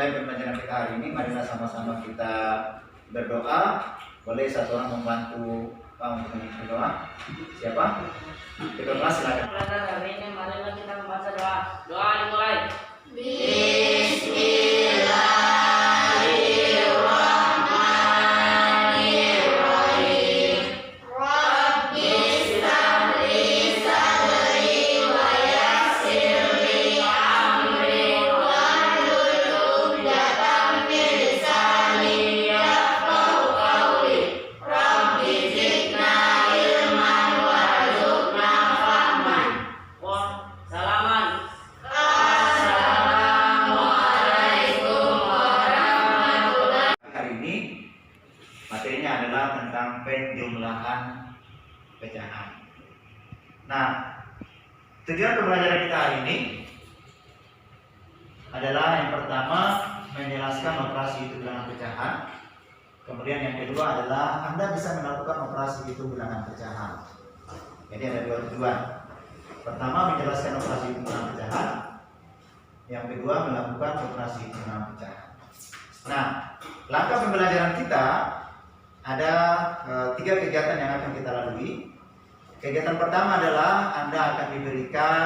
memulai pembelajaran kita hari ini, marilah sama-sama kita berdoa. Boleh satu orang membantu untuk berdoa? Siapa? Kedua kelas silakan. Pada hari ini marilah kita membaca doa. Doa dimulai. Materinya adalah tentang penjumlahan pecahan. Nah, tujuan pembelajaran kita hari ini adalah yang pertama menjelaskan operasi hitung bilangan pecahan. Kemudian yang kedua adalah Anda bisa melakukan operasi hitung bilangan pecahan. Jadi ada dua tujuan. Pertama menjelaskan operasi hitung bilangan pecahan. Yang kedua melakukan operasi hitung bilangan pecahan. Nah, langkah pembelajaran kita ada 3 kegiatan yang akan kita lalui. Kegiatan pertama adalah Anda akan diberikan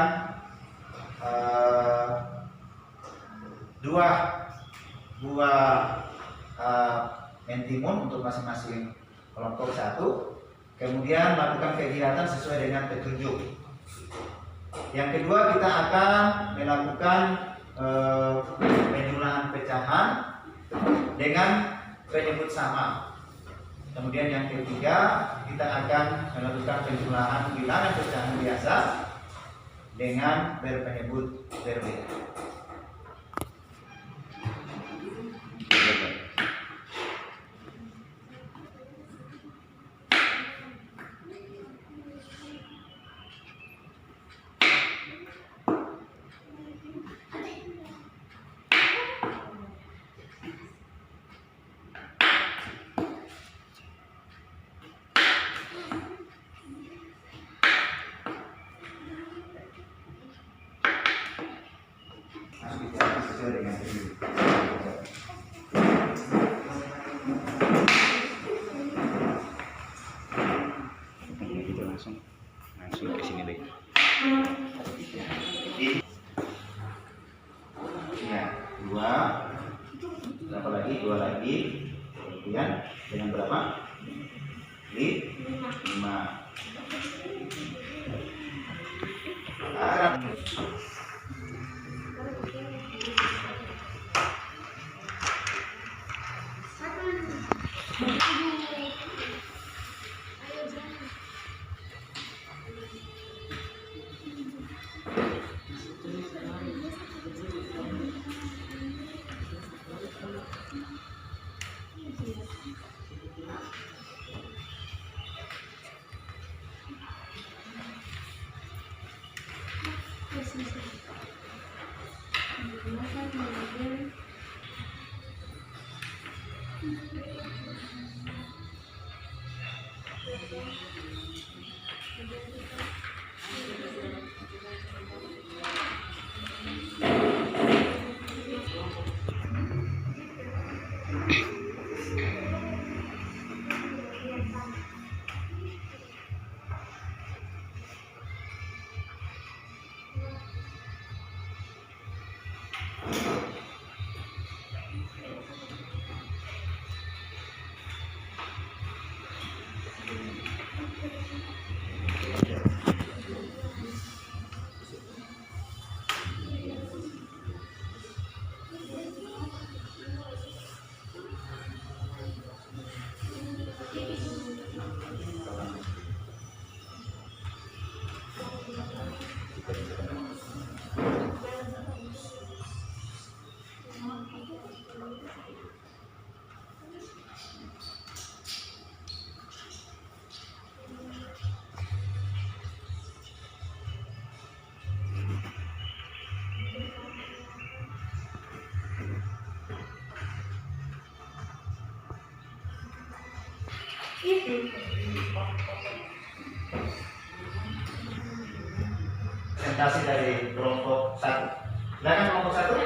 2 buah mentimun untuk masing-masing kelompok 1. Kemudian lakukan kegiatan sesuai dengan petunjuk. Yang kedua kita akan melakukan penjumlahan pecahan dengan penyebut sama. Kemudian yang ketiga kita akan melakukan penjumlahan bilangan pecahan biasa dengan berpenyebut berbeda. Langsung ke sini deh. Ya, 2. Berapa lagi? 2 lagi. Kemudian dengan berapa? 5. Presentasi dari kelompok 1. Silakan kelompok 1.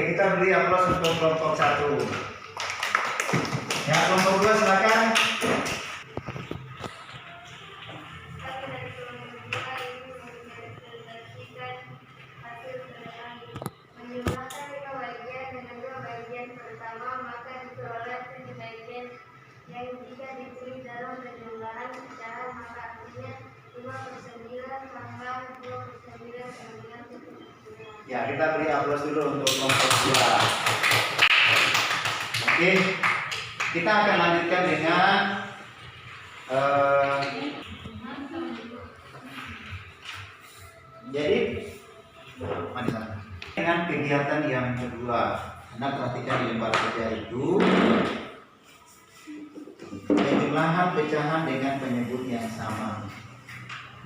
kita beri aplaus untuk kelompok 1. Ya, kelompok 2 silakan. Menjumlahkan 5 bagian dengan 2 bagian pertama, maka diperoleh 7 bagian yang jika ditulis dalam penjumlahan pecahan maka artinya 5/9 tambah 2/9 sama dengan 1/9. Ya, kita beri aplaus dulu untuk kelompok 2. Oke, kita akan lanjutkan dengan jadi dengan kegiatan yang kedua. Anda perhatikan di lembar kerja itu penjumlahan pecahan dengan penyebut yang sama.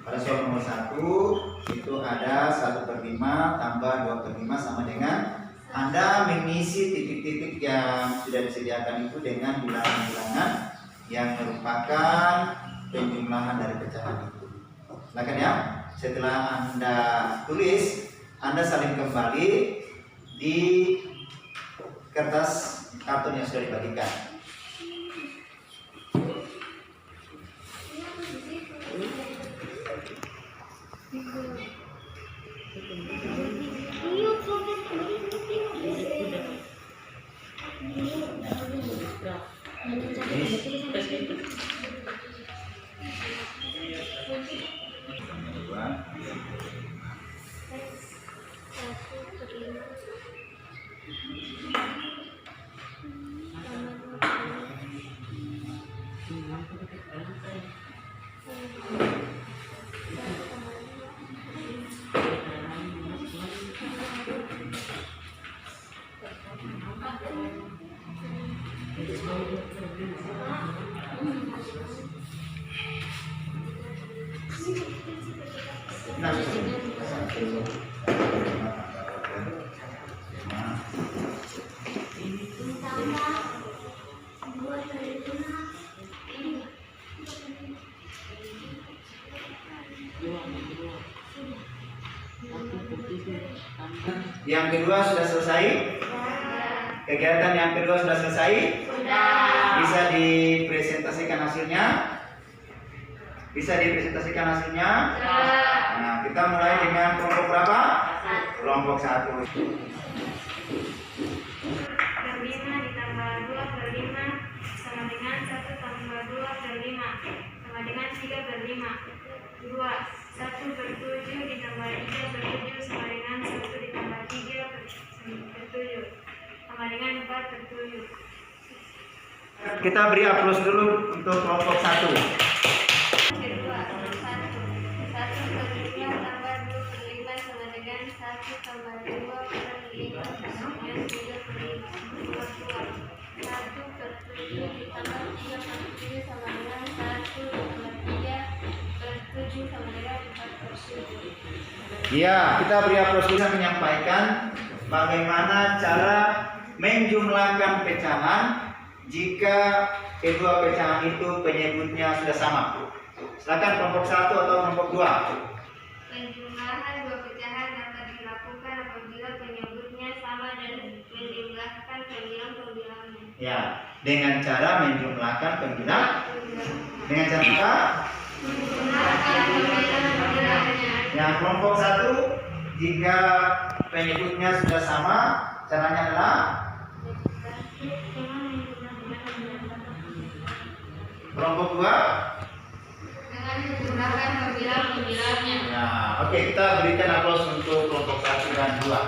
Pada soal nomor 1 itu ada 1/5 tambah 2/5 sama dengan Anda mengisi titik-titik yang sudah disediakan itu dengan bilangan-bilangan yang merupakan penjumlahan dari pecahan itu. Silakan ya. Setelah Anda tulis, Anda salin kembali di kertas karton yang sudah dibagikan. Yang kedua sudah selesai? Kegiatan yang kedua sudah selesai? Sudah. Bisa dipresentasikan hasilnya? Bisa dipresentasikan hasilnya? Nah, kita mulai dengan kelompok berapa? Kelompok 1. 1/5 ditambah 2/5 sama dengan 1 tambah 2/5 sama dengan 3/5. 2. 1/7 ditambah 3/7 sama dengan 1 ditambah 3/7 sama dengan 4/7. Kita beri aplaus dulu untuk kelompok 1. Kedua, 1/5 tambah 2/5 sama dengan 1 tambah 2/5 sama dengan 3/5. 1/7 ditambah 3/7 sama dengan 1 ditambah 3/7 sama dengan 4/7. Ya, kita beri aplaus dulu menyampaikan bagaimana cara menjumlahkan pecahan jika kedua pecahan itu penyebutnya sudah sama. Silakan kelompok 1 atau kelompok 2. Penjumlahan dua pecahan dapat dilakukan apabila penyebutnya sama dan menjumlahkan pembilang-pembilangnya. Ya, dengan cara menjumlahkan pembilang. Dengan cara apa? Menjumlahkan pembilang-pembilangnya. Yang kelompok 1 jika penyebutnya sudah sama, caranya adalah kelompok 2. Dengan menjumlahkan pembilang-pembilangnya. Nah, oke, kita berikan aplaus untuk kelompok 1 dan 2.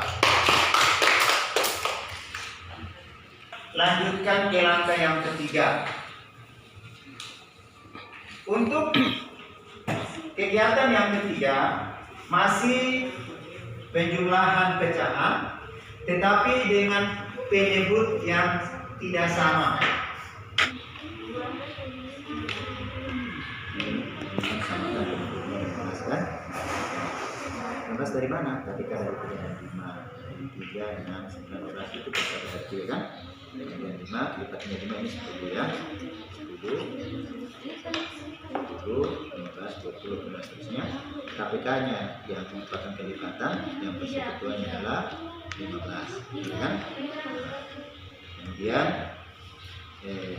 Lanjutkan ke langkah yang ketiga. Untuk kegiatan yang ketiga masih penjumlahan pecahan, tetapi dengan penyebut yang tidak sama. Dari mana? Tadi kan dari pecahan 5, 3, 6, 9, 11 itu bisa kecil kan? Pecahan 5, lipatnya 5 ini 10 ya. 10, 15, 20, dan seterusnya. KPK-nya yang merupakan kelipatan, yang persekutuannya adalah 15, kan? Kemudian ya.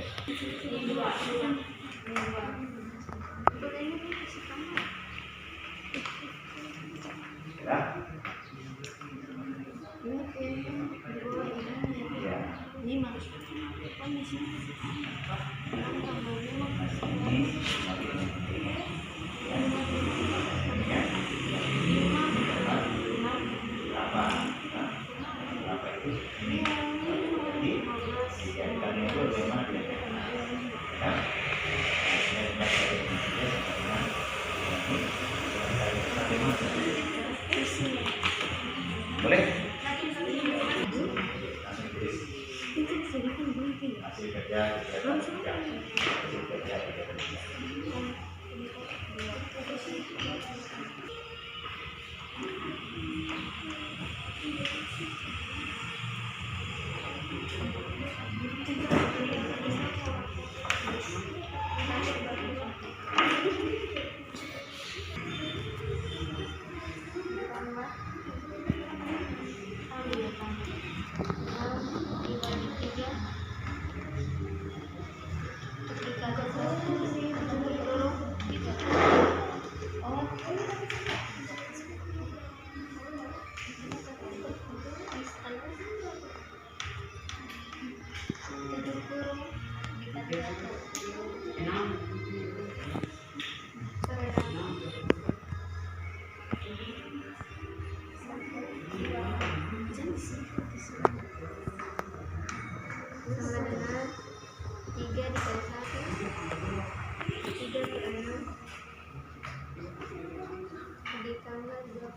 Boleh? Hasil kerja sama dengan 3 dikali 1 3/6 ditambah 2/6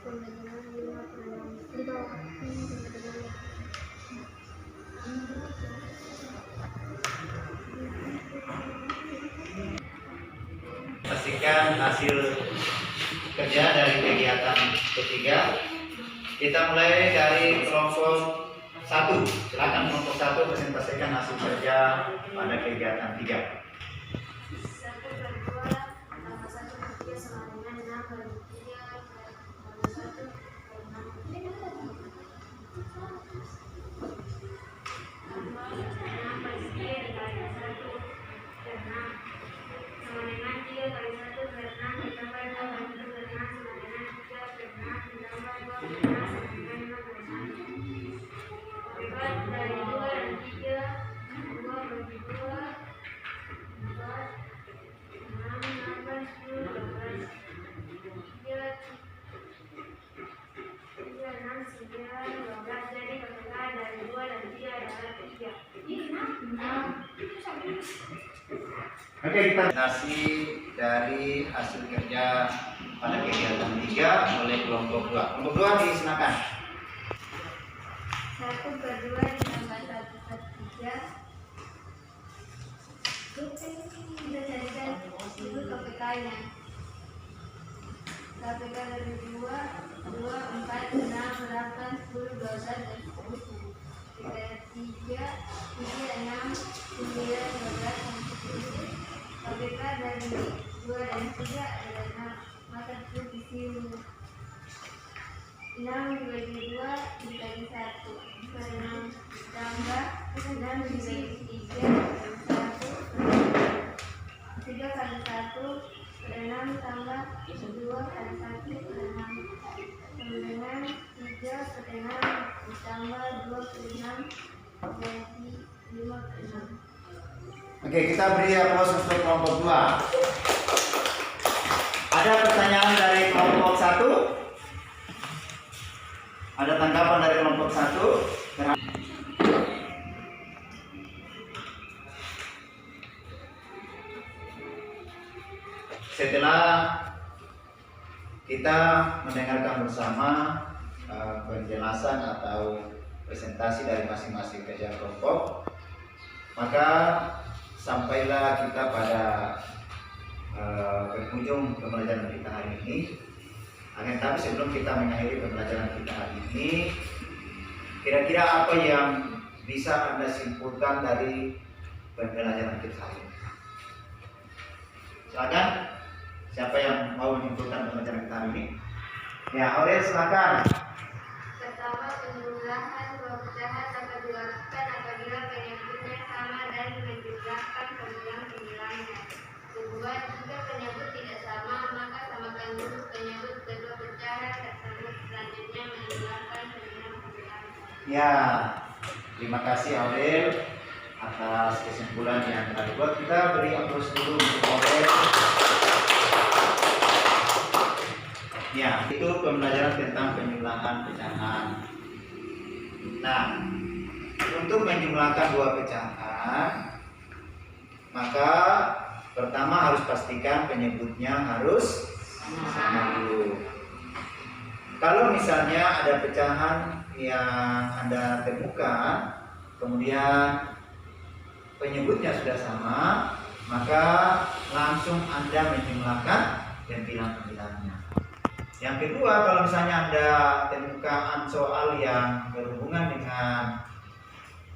sama dengan 5/6 di bawah sama dengan pastikan hasil kerja dari kegiatan ketiga. Kita mulai dari kelompok 1. Silakan kelompok 1 presentasikan hasil kerja pada kegiatan 3. 1/2 tambah 1/3 sama dengan 6/3 tambah 1/6 Oke, kita nasi dari hasil kerja pada kegiatan 3 oleh kelompok 2. Kelompok 2 disilakan. 1/2 ditambah 1/3 kita carikan dulu KPK nya. KPK dari 2, 4, 6, 8, 10, 12, dan 10. 3, 6, 9, 12, dan 10. KPK dari 2 dan 3 adalah 6, maka 10 di sini. 6 dibagi 2 dibagi 1 6 tambah 6 dibagi 3 dibagi 1 3 kali 1 6 tambah 2 kali 1 6 dengan 3/6 ditambah 2/6 jadi 5/6. Oke, kita beri aplaus untuk kelompok 2. Ada pertanyaan dari kelompok 1? Ada tanggapan dari kelompok 1? Setelah kita mendengarkan bersama penjelasan atau presentasi dari masing-masing kerja kelompok, maka sampailah kita pada penghujung pembelajaran kita hari ini. Akan tetapi sebelum kita mengakhiri pembelajaran kita hari ini, kira-kira apa yang bisa Anda simpulkan dari pembelajaran kita hari ini? Silakan, siapa yang mau menyimpulkan pembelajaran kita hari ini? Ya, Aurel silakan. Pertama, penjumlahan dua pecahan dapat dilakukan apabila penyebutnya sama dan menjumlahkan pembilang-pembilangnya. Kedua, jika penyebut tidak sama, maka samakan dulu penyebut kedua pecahan tersebut. Selanjutnya menjumlahkan pembilang-pembilangnya. Ya, terima kasih Aurel atas kesimpulan yang telah dibuat. Kita beri aplaus dulu untuk Aurel. Ya, itu pembelajaran tentang penjumlahan pecahan. Nah, untuk menjumlahkan dua pecahan, maka pertama harus pastikan penyebutnya harus sama dulu. Kalau misalnya ada pecahan yang Anda temukan, kemudian penyebutnya sudah sama, maka langsung Anda menjumlahkan pembilang-pembilangnya. Yang kedua, kalau misalnya Anda temukan soal yang berhubungan dengan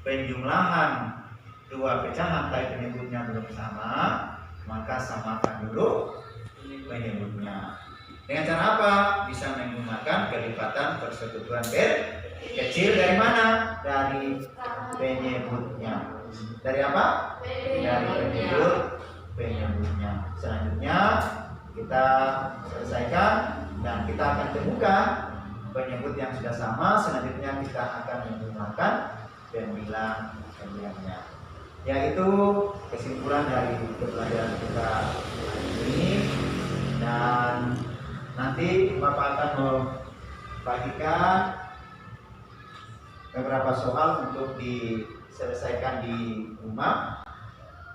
penjumlahan dua pecahan tapi penyebutnya belum sama, maka samakan dulu penyebutnya. Dengan cara apa? Bisa menggunakan kelipatan persekutuan kecil dari mana? Dari penyebutnya. Dari apa? Dari penyebutnya. Selanjutnya kita selesaikan dan kita akan temukan penyebut yang sudah sama. Selanjutnya kita akan menggunakan pembilang-pembilangnya. Yaitu kesimpulan dari pembelajaran kita hari ini, dan nanti Bapak akan membagikan beberapa soal untuk diselesaikan di rumah.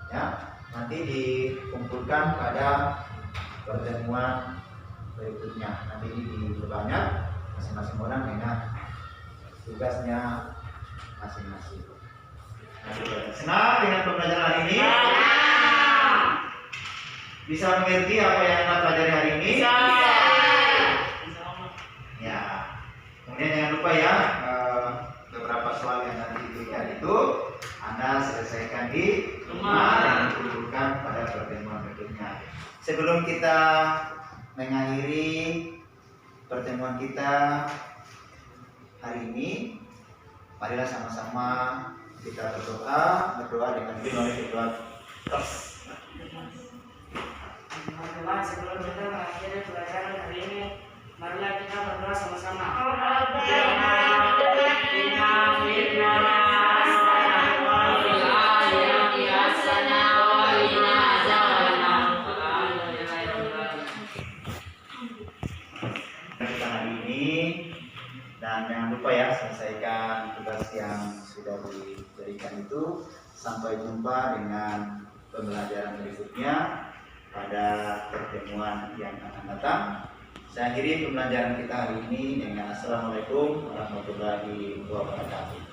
Ya, nanti dikumpulkan pada pertemuan berikutnya. Nanti ini diperbanyak masing-masing orang dengan tugasnya masing-masing. Senang dengan pembelajaran hari ini? Bisa mengerti apa yang kita pelajari hari ini? Ya. Kemudian jangan lupa ya, beberapa soal yang nanti diberikan itu Anda selesaikan di rumah dan dikumpulkan pada pertemuan berikutnya. Sebelum kita mengakhiri pertemuan kita hari ini, marilah sama-sama kita berdoa dengan dimulai berdoa. Teman-teman, sebelum kita mengakhiri pelajaran hari ini, marilah kita berdoa sama-sama. Kita hari ini, dan jangan lupa ya, selesaikan tugas yang sudah diberikan itu. Sampai jumpa dengan pembelajaran berikutnya pada pertemuan yang akan datang. Saya akhiri pembelajaran kita hari ini dengan Assalamualaikum warahmatullahi wabarakatuh.